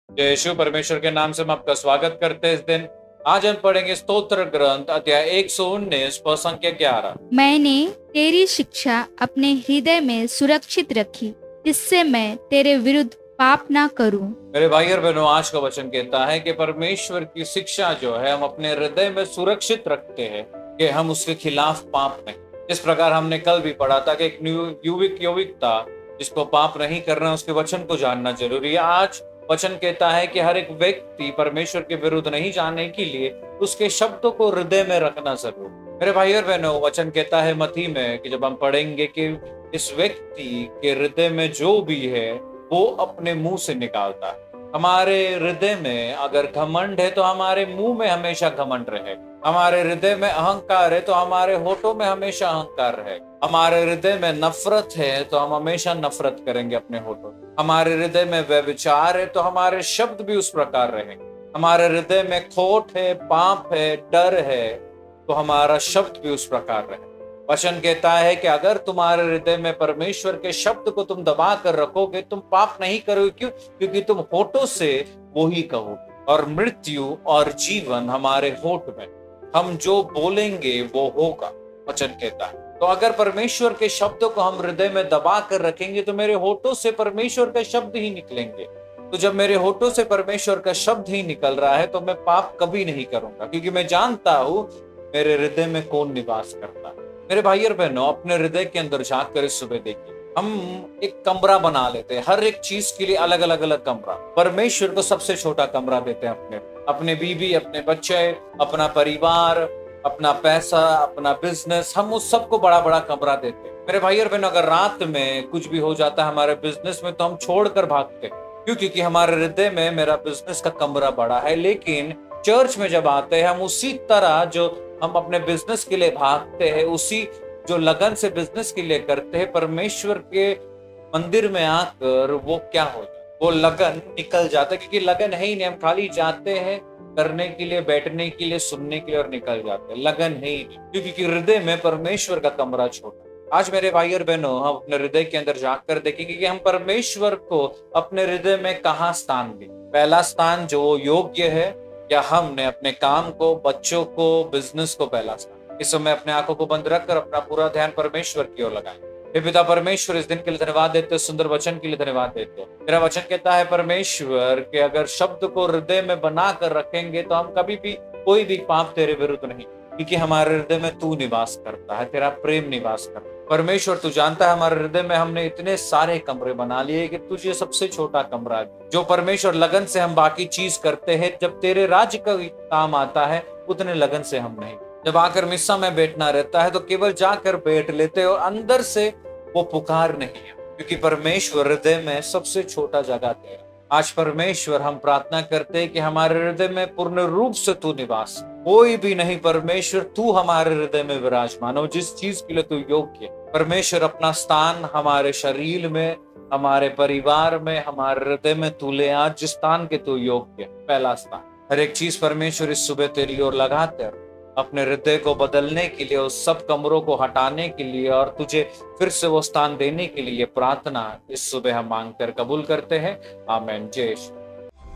जय यीशु, परमेश्वर के नाम से हम आपका स्वागत करते हैं इस दिन। आज हम पढ़ेंगे स्तोत्र ग्रंथ अध्याय 119 पद संख्या 11। मैंने तेरी शिक्षा अपने हृदय में सुरक्षित रखी, जिससे मैं तेरे विरुद्ध पाप ना करूं। मेरे भाई और बहनों, आज का वचन कहता है कि परमेश्वर की शिक्षा जो है हम अपने हृदय में सुरक्षित रखते हैं कि हम उसके खिलाफ पाप नहीं। इस प्रकार हमने कल भी पढ़ा था कि एक युविक यौविकता जिसको पाप नहीं करना, उसके वचन को जानना जरूरी है। आज वचन कहता है कि हर एक व्यक्ति परमेश्वर के विरुद्ध नहीं जाने के लिए उसके शब्दों को हृदय में रखना जरूर। मेरे भाई और बहनों, वचन कहता है मत्ती में कि जब हम पढ़ेंगे कि इस व्यक्ति के हृदय में जो भी है वो अपने मुंह से निकालता है। हमारे हृदय में अगर घमंड है तो हमारे मुंह में हमेशा घमंड रहे। हमारे हृदय में अहंकार है तो हमारे होठों में हमेशा अहंकार रहे। हमारे हृदय में नफरत है तो हम हमेशा नफरत करेंगे अपने होठों। हमारे हृदय में व्यभिचार है तो हमारे शब्द भी उस प्रकार रहेंगे। हमारे हृदय में खोट है, पाप है, डर है तो हमारा शब्द भी उस प्रकार रहे। वचन कहता है कि अगर तुम्हारे हृदय में परमेश्वर के शब्द को तुम दबा कर रखोगे, तुम पाप नहीं करोगे। क्यों? क्योंकि तुम होठों से वो ही कहोगे। और मृत्यु और जीवन हमारे होठ में, हम जो बोलेंगे वो होगा, वचन कहता है। तो अगर परमेश्वर के शब्दों को हम हृदय में दबा कर रखेंगे तो मेरे होठों से परमेश्वर के शब्द ही निकलेंगे। तो जब मेरे होठों से परमेश्वर का शब्द ही निकल रहा है तो मैं पाप कभी नहीं करूंगा, क्योंकि मैं जानता हूं मेरे हृदय में कौन निवास करता है। मेरे भाई और बहनों, अपने हृदय के अंदर झांक कर इस सुबह देखिए। हम एक कमरा बना लेते हैं, हर एक चीज के लिए अलग अलग कमरा। परमेश्वर को सबसे छोटा कमरा देते हैं अपने बीवी, अपने बच्चे, अपना परिवार, अपना पैसा, अपना बिजनेस, हम उस सबको बड़ा बड़ा कमरा देते हैं। मेरे भाई और बहनों, अगर रात में कुछ भी हो जाता है हमारे बिजनेस में तो हम छोड़कर भागते हैं। क्यों? क्योंकि हमारे हृदय में मेरा बिजनेस का कमरा बड़ा है। लेकिन चर्च में जब आते हैं हम उसी तरह जो हम अपने बिजनेस के लिए भागते हैं, उसी जो लगन से बिजनेस के लिए करते हैं, परमेश्वर के मंदिर में आकर वो क्या हो जाए, वो लगन निकल जाता है। क्योंकि लगन है ही नहीं, हम खाली जाते हैं करने के लिए, बैठने के लिए, सुनने के लिए और निकल जाते हैं। लगन है ही नहीं, क्योंकि हृदय में परमेश्वर का कमरा छोटा। आज मेरे भाई और बहनों, हम अपने हृदय के अंदर झांक कर देखेंगे कि हम परमेश्वर को अपने हृदय में कहाँ स्थान दें। पहला स्थान जो योग्य है, या हमने अपने काम को, बच्चों को, बिजनेस को पहला स्थान। इस समय अपने आंखों को बंद रखकर अपना पूरा ध्यान परमेश्वर की ओर लगाएं। हे पिता परमेश्वर, इस दिन के लिए धन्यवाद देते, सुंदर वचन के लिए धन्यवाद देते। मेरा वचन कहता है परमेश्वर के अगर शब्द को हृदय में बना कर रखेंगे तो हम कभी भी कोई भी पाप तेरे विरुद्ध नहीं, क्योंकि हमारे हृदय में तू निवास करता है, तेरा प्रेम निवास करता है। परमेश्वर, तू जानता है हमारे हृदय में हमने इतने सारे कमरे बना लिए कि तुझे सबसे छोटा कमरा है जो परमेश्वर लगन से हम बाकी चीज करते हैं। जब तेरे राज्य का काम आता है उतने लगन से हम नहीं। जब आकर मिस्सा में बैठना रहता है तो केवल जाकर बैठ लेते और अंदर से वो पुकार नहीं है, क्योंकि परमेश्वर हृदय में सबसे छोटा जगह तेरा। आज परमेश्वर, हम प्रार्थना करते हैं कि हमारे हृदय में पूर्ण रूप से तू निवास, कोई भी नहीं परमेश्वर, तू हमारे हृदय में विराजमान हो। जिस चीज के लिए तू योग्य परमेश्वर, अपना स्थान हमारे शरीर में, हमारे परिवार में, हमारे हृदय में तू ले आ, जिस स्थान के तू योग्य, पहला स्थान। हर एक चीज परमेश्वर इस सुबह तेरी ओर लगाते अपने हृदय को बदलने के लिए, उस सब कमरों को हटाने के लिए और तुझे फिर से वो स्थान देने के लिए प्रार्थना इस सुबह हम मांग कर कबूल करते हैं। आमीन। जय यीशु।